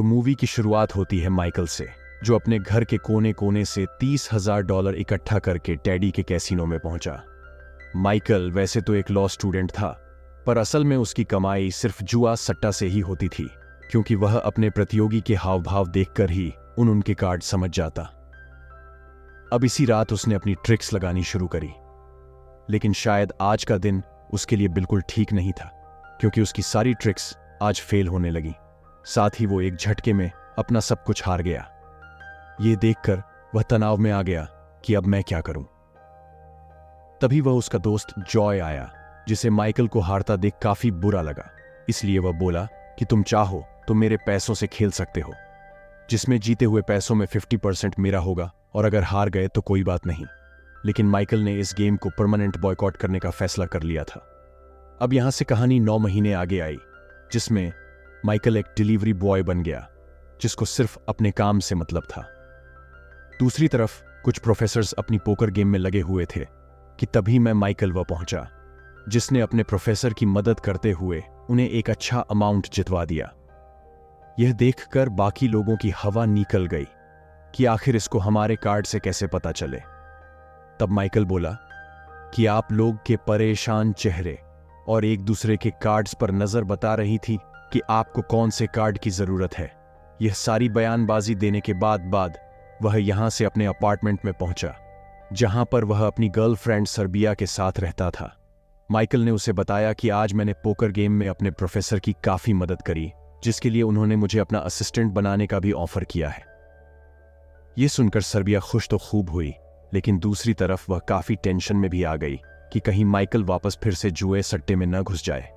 तो मूवी की शुरुआत होती है माइकल से, जो अपने घर के कोने कोने से $30,000 इकट्ठा करके टेडी के कैसीनो में पहुंचा। माइकल वैसे तो एक लॉ स्टूडेंट था, पर असल में उसकी कमाई सिर्फ जुआ सट्टा से ही होती थी, क्योंकि वह अपने प्रतियोगी के हाव भाव देखकर ही उनके कार्ड समझ जाता। अब इसी रात उसने अपनी ट्रिक्स लगानी शुरू करी, लेकिन शायद आज का दिन उसके लिए बिल्कुल ठीक नहीं था, क्योंकि उसकी सारी ट्रिक्स आज फेल होने लगी। साथ ही वो एक झटके में अपना सब कुछ हार गया। ये देखकर वह तनाव में आ गया कि अब मैं क्या करूं। तभी वह उसका दोस्त जॉय आया, जिसे माइकल को हारता देख काफी बुरा लगा। इसलिए वह बोला कि तुम चाहो तो मेरे पैसों से खेल सकते हो, जिसमें जीते हुए पैसों में 50% मेरा होगा, और अगर हार गए तो कोई बात नहीं। लेकिन माइकल ने इस गेम को परमानेंट बॉयकॉट करने का फैसला कर लिया था। अब यहां से कहानी 9 महीने आगे आई, जिसमें माइकल एक डिलीवरी बॉय बन गया, जिसको सिर्फ अपने काम से मतलब था। दूसरी तरफ कुछ प्रोफेसर्स अपनी पोकर गेम में लगे हुए थे कि तभी मैं माइकल वह पहुंचा, जिसने अपने प्रोफेसर की मदद करते हुए उन्हें एक अच्छा अमाउंट जितवा दिया। यह देखकर बाकी लोगों की हवा निकल गई कि आखिर इसको हमारे कार्ड से कैसे पता चले। तब माइकल बोला कि आप लोग के परेशान चेहरे और एक दूसरे के कार्ड्स पर नजर बता रही थी कि आपको कौन से कार्ड की जरूरत है। यह सारी बयानबाजी देने के बाद वह यहां से अपने अपार्टमेंट में पहुंचा, जहां पर वह अपनी गर्लफ्रेंड सर्बिया के साथ रहता था। माइकल ने उसे बताया कि आज मैंने पोकर गेम में अपने प्रोफेसर की काफी मदद करी, जिसके लिए उन्होंने मुझे अपना असिस्टेंट बनाने का भी ऑफर किया है। यह सुनकर सर्बिया खुश तो खूब हुई, लेकिन दूसरी तरफ वह काफी टेंशन में भी आ गई कि कहीं माइकल वापस फिर से जुए सट्टे में न घुस जाए।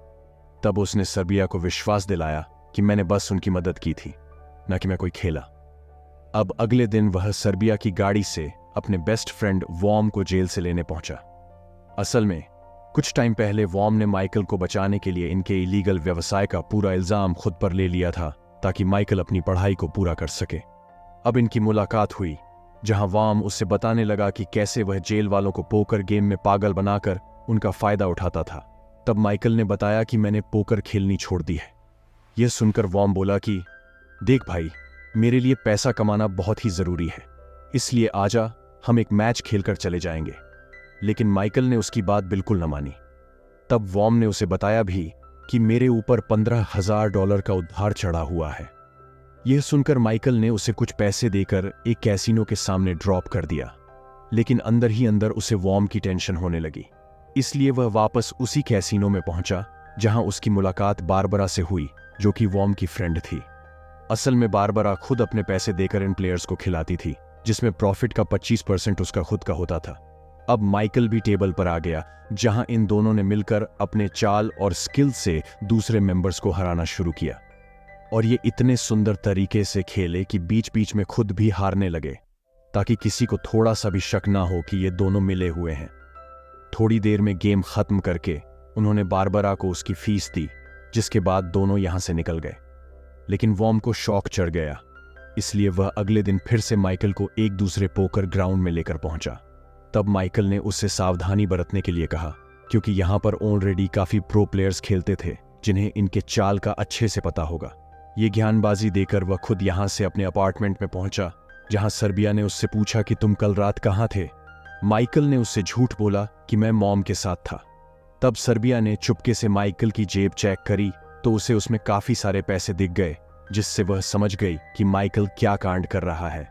तब उसने सर्बिया को विश्वास दिलाया कि मैंने बस उनकी मदद की थी, न कि मैं कोई खेला। अब अगले दिन वह सर्बिया की गाड़ी से अपने बेस्ट फ्रेंड वॉर्म को जेल से लेने पहुंचा। असल में कुछ टाइम पहले वॉर्म ने माइकल को बचाने के लिए इनके इलीगल व्यवसाय का पूरा इल्जाम खुद पर ले लिया था, ताकि माइकल अपनी पढ़ाई को पूरा कर सके। अब इनकी मुलाकात हुई, जहां वॉर्म उससे बताने लगा कि कैसे वह जेल वालों को पोकर गेम में पागल बनाकर उनका फायदा उठाता था। तब माइकल ने बताया कि मैंने पोकर खेलनी छोड़ दी है। यह सुनकर वॉर्म बोला कि देख भाई, मेरे लिए पैसा कमाना बहुत ही जरूरी है, इसलिए आजा हम एक मैच खेलकर चले जाएंगे। लेकिन माइकल ने उसकी बात बिल्कुल न मानी। तब वॉर्म ने उसे बताया भी कि मेरे ऊपर $15,000 का उधार चढ़ा हुआ है। यह सुनकर माइकल ने उसे कुछ पैसे देकर एक कैसीनो के सामने ड्रॉप कर दिया, लेकिन अंदर ही अंदर उसे वॉर्म की टेंशन होने लगी। इसलिए वह वापस उसी कैसीनो में पहुंचा जहां उसकी मुलाकात बारबरा से हुई, जो कि वॉर्म की फ्रेंड थी। असल में बारबरा खुद अपने पैसे देकर इन प्लेयर्स को खिलाती थी, जिसमें प्रॉफिट का 25% उसका खुद का होता था। अब माइकल भी टेबल पर आ गया, जहां इन दोनों ने मिलकर अपने चाल और स्किल से दूसरे मेंबर्स को हराना शुरू किया, और ये इतने सुंदर तरीके से खेले कि बीच बीच में खुद भी हारने लगे, ताकि किसी को थोड़ा सा भी शक ना हो कि ये दोनों मिले हुए हैं। थोड़ी देर में गेम खत्म करके उन्होंने बारबरा को उसकी फीस दी, जिसके बाद दोनों यहां से निकल गए। लेकिन वॉर्म को शौक चढ़ गया, इसलिए वह अगले दिन फिर से माइकल को एक दूसरे पोकर ग्राउंड में लेकर पहुंचा। तब माइकल ने उससे सावधानी बरतने के लिए कहा, क्योंकि यहां पर ऑलरेडी काफी प्रो प्लेयर्स खेलते थे, जिन्हें इनके चाल का अच्छे से पता होगा। ये ज्ञानबाजी देकर वह खुद यहां से अपने अपार्टमेंट में पहुंचा, जहां सर्बिया ने उससे पूछा कि तुम कल रात कहां थे। माइकल ने उससे झूठ बोला कि मैं मॉम के साथ था। तब सर्बिया ने चुपके से माइकल की जेब चेक करी तो उसे उसमें काफी सारे पैसे दिख गए, जिससे वह समझ गई कि माइकल क्या कांड कर रहा है।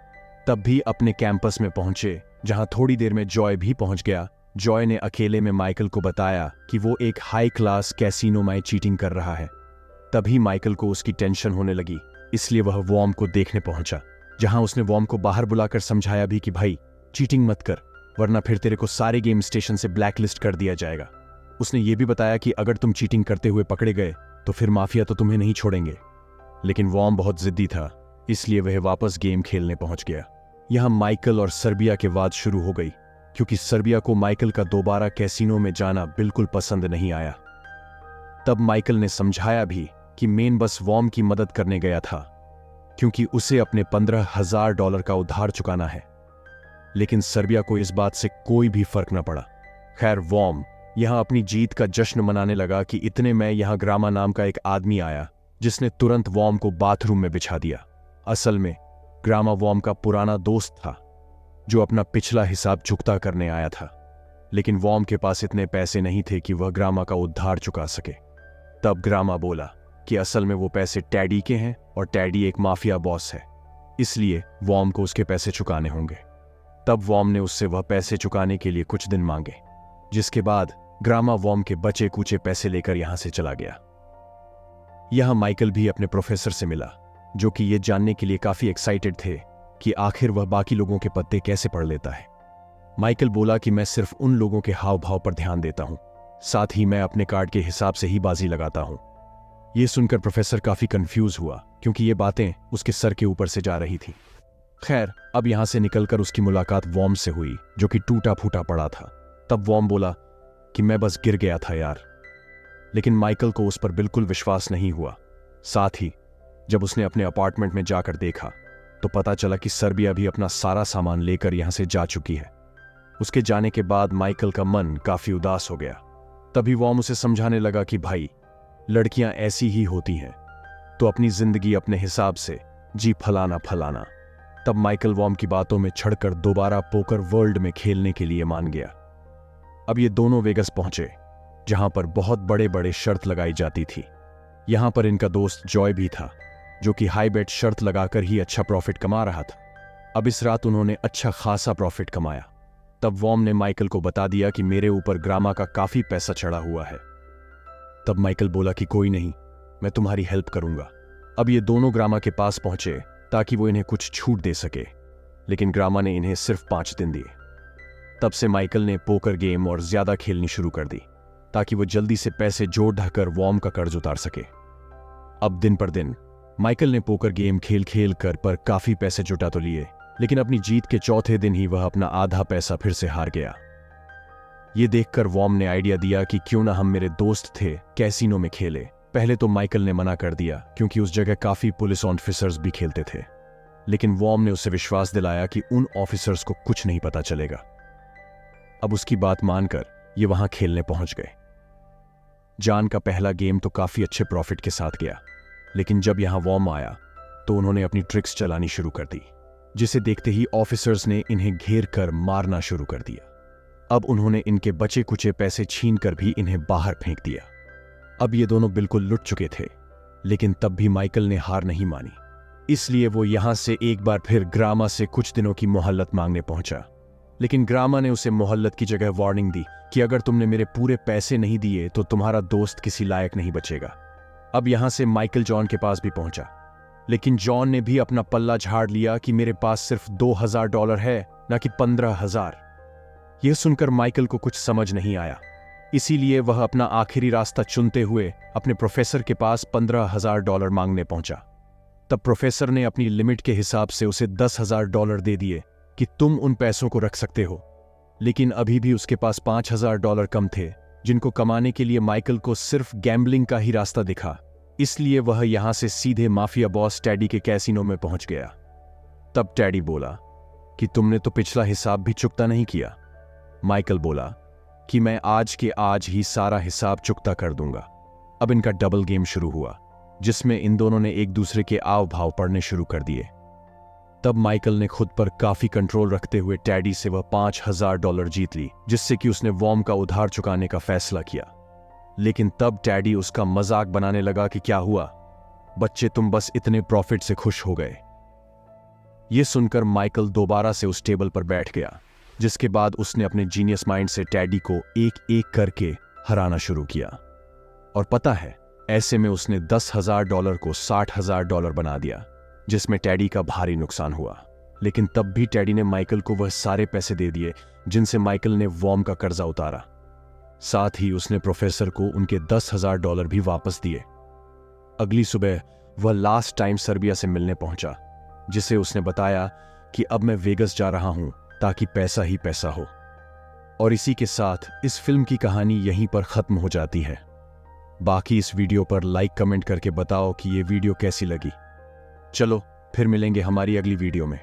तब भी अपने कैंपस में पहुंचे, जहां थोड़ी देर में जॉय भी पहुंच गया। जॉय ने अकेले में माइकल को बताया कि वो एक हाई क्लास कैसीनो में चीटिंग कर रहा है। तभी माइकल को उसकी टेंशन होने लगी, इसलिए वह वॉर्म को देखने पहुंचा, जहां उसने वॉर्म को बाहर बुलाकर समझाया भी कि भाई चीटिंग मत कर, वरना फिर तेरे को सारे गेम स्टेशन से ब्लैकलिस्ट कर दिया जाएगा। उसने ये भी बताया कि अगर तुम चीटिंग करते हुए पकड़े गए तो फिर माफिया तो तुम्हें नहीं छोड़ेंगे। लेकिन वॉर्म बहुत जिद्दी था, इसलिए वह वापस गेम खेलने पहुंच गया। यहां माइकल और सर्बिया के वाद शुरू हो गई, क्योंकि सर्बिया को माइकल का दोबारा कैसीनो में जाना बिल्कुल पसंद नहीं आया। तब माइकल ने समझाया भी कि मेन बस वॉर्म की मदद करने गया था, क्योंकि उसे अपने $15,000 का उधार चुकाना है। लेकिन सर्बिया को इस बात से कोई भी फर्क न पड़ा। खैर, वॉर्म यहां अपनी जीत का जश्न मनाने लगा कि इतने में यहां ग्रामा नाम का एक आदमी आया, जिसने तुरंत वॉर्म को बाथरूम में बिछा दिया। असल में ग्रामा वॉर्म का पुराना दोस्त था जो अपना पिछला हिसाब चुकता करने आया था, लेकिन वॉर्म के पास इतने पैसे नहीं थे कि वह ग्रामा का उद्धार चुका सके। तब ग्रामा बोला कि असल में वो पैसे टैडी के हैं और टैडी एक माफिया बॉस है, इसलिए वॉर्म को उसके पैसे चुकाने होंगे। तब वॉर्म ने उससे वह पैसे चुकाने के लिए कुछ दिन मांगे, जिसके बाद ग्रामा वॉर्म के बचे कुचे पैसे लेकर यहां से चला गया। यहां माइकल भी अपने प्रोफेसर से मिला, जो कि ये जानने के लिए काफी एक्साइटेड थे कि आखिर वह बाकी लोगों के पत्ते कैसे पढ़ लेता है। माइकल बोला कि मैं सिर्फ उन लोगों के हाव भाव पर ध्यान देता हूं, साथ ही मैं अपने कार्ड के हिसाब से ही बाजी लगाता हूं। यह सुनकर प्रोफेसर काफी कंफ्यूज हुआ, क्योंकि ये बातें उसके सर के ऊपर से जा रही थी। खैर, अब यहां से निकलकर उसकी मुलाकात वॉर्म से हुई, जो कि टूटा फूटा पड़ा था। तब वॉर्म बोला कि मैं बस गिर गया था यार। लेकिन माइकल को उस पर बिल्कुल विश्वास नहीं हुआ। साथ ही जब उसने अपने अपार्टमेंट में जाकर देखा तो पता चला कि सर्बिया भी अपना सारा सामान लेकर यहां से जा चुकी है। उसके जाने के बाद माइकल का मन काफी उदास हो गया। तभी वॉर्म उसे समझाने लगा कि भाई, लड़कियां ऐसी ही होती हैं, तो अपनी जिंदगी अपने हिसाब से जी फलाना फलाना। तब माइकल वॉर्म की बातों में छड़कर दोबारा पोकर वर्ल्ड में खेलने के लिए मान गया। अब ये दोनों वेगस पहुंचे, जहां पर बहुत बड़े बड़े शर्त लगाई जाती थी। यहां पर इनका दोस्त जॉय भी था, जो कि हाई बेट शर्त लगाकर ही अच्छा प्रॉफिट कमा रहा था। अब इस रात उन्होंने अच्छा खासा प्रॉफिट कमाया। तब वॉर्म ने माइकल को बता दिया कि मेरे ऊपर ग्रामा का काफी पैसा चढ़ा हुआ है। तब माइकल बोला कि कोई नहीं, मैं तुम्हारी हेल्प करूंगा। अब ये दोनों ग्रामा के पास पहुंचे ताकि वो इन्हें कुछ छूट दे सके, लेकिन ग्रामा ने इन्हें सिर्फ 5 दिन दिए। तब से माइकल ने पोकर गेम और ज्यादा खेलनी शुरू कर दी, ताकि वो जल्दी से पैसे जोड़ ढाकर वॉर्म का कर्ज उतार सके। अब दिन पर दिन माइकल ने पोकर गेम खेल खेल कर पर काफी पैसे जुटा तो लिए, लेकिन अपनी जीत के चौथे दिन ही वह अपना आधा पैसा फिर से हार गया। ये देखकर वॉर्म ने आइडिया दिया कि क्यों ना हम मेरे दोस्त थे कैसीनो में खेले। पहले तो माइकल ने मना कर दिया, क्योंकि उस जगह काफी पुलिस ऑफिसर्स भी खेलते थे, लेकिन वॉर्म ने उसे विश्वास दिलाया कि उन ऑफिसर्स को कुछ नहीं पता चलेगा। अब उसकी बात मानकर ये वहां खेलने पहुंच गए। जान का पहला गेम तो काफी अच्छे प्रॉफिट के साथ गया, लेकिन जब यहां वॉर्म आया तो उन्होंने अपनी ट्रिक्स चलानी शुरू कर दी, जिसे देखते ही ऑफिसर्स ने इन्हें घेर कर मारना शुरू कर दिया। अब उन्होंने इनके बचे कुचे पैसे छीन कर भी इन्हें बाहर फेंक दिया। अब ये दोनों बिल्कुल लुट चुके थे, लेकिन तब भी माइकल ने हार नहीं मानी, इसलिए वो यहां से एक बार फिर ग्रामा से कुछ दिनों की मोहल्लत मांगने पहुंचा। लेकिन ग्रामा ने उसे मोहल्लत की जगह वार्निंग दी कि अगर तुमने मेरे पूरे पैसे नहीं दिए तो तुम्हारा दोस्त किसी लायक नहीं बचेगा। अब यहां से माइकल जॉन के पास भी पहुंचा, लेकिन जॉन ने भी अपना पल्ला झाड़ लिया कि मेरे पास सिर्फ $2000 है, ना कि 15,000। यह सुनकर माइकल को कुछ समझ नहीं आया, इसीलिए वह अपना आखिरी रास्ता चुनते हुए अपने प्रोफेसर के पास $15,000 मांगने पहुंचा। तब प्रोफेसर ने अपनी लिमिट के हिसाब से उसे $10,000 दे दिए कि तुम उन पैसों को रख सकते हो। लेकिन अभी भी उसके पास $5,000 कम थे, जिनको कमाने के लिए माइकल को सिर्फ गैम्बलिंग का ही रास्ता दिखा। इसलिए वह यहां से सीधे माफिया बॉस टैडी के कैसीनो में पहुंच गया। तब टैडी बोला कि तुमने तो पिछला हिसाब भी चुकता नहीं किया। माइकल बोला कि मैं आज के आज ही सारा हिसाब चुकता कर दूंगा। अब इनका डबल गेम शुरू हुआ, जिसमें इन दोनों ने एक दूसरे के आव भाव पढ़ने शुरू कर दिए। तब माइकल ने खुद पर काफी कंट्रोल रखते हुए टैडी से वह $5,000 जीत ली, जिससे कि उसने वॉर्म का उधार चुकाने का फैसला किया। लेकिन तब टैडी उसका मजाक बनाने लगा कि क्या हुआ बच्चे, तुम बस इतने प्रॉफिट से खुश हो गए। यह सुनकर माइकल दोबारा से उस टेबल पर बैठ गया, जिसके बाद उसने अपने जीनियस माइंड से टैडी को एक एक करके हराना शुरू किया। और पता है, ऐसे में उसने $10,000 को $60,000 बना दिया, जिसमें टैडी का भारी नुकसान हुआ। लेकिन तब भी टैडी ने माइकल को वह सारे पैसे दे दिए जिनसे माइकल ने वॉर्म का कर्जा उतारा। साथ ही उसने प्रोफेसर को उनके $10,000 भी वापस दिए। अगली सुबह वह लास्ट टाइम सर्बिया से मिलने पहुंचा, जिसे उसने बताया कि अब मैं वेगस जा रहा हूं ताकि पैसा ही पैसा हो। और इसी के साथ इस फिल्म की कहानी यहीं पर खत्म हो जाती है। बाकी इस वीडियो पर लाइक कमेंट करके बताओ कि ये वीडियो कैसी लगी। चलो फिर मिलेंगे हमारी अगली वीडियो में।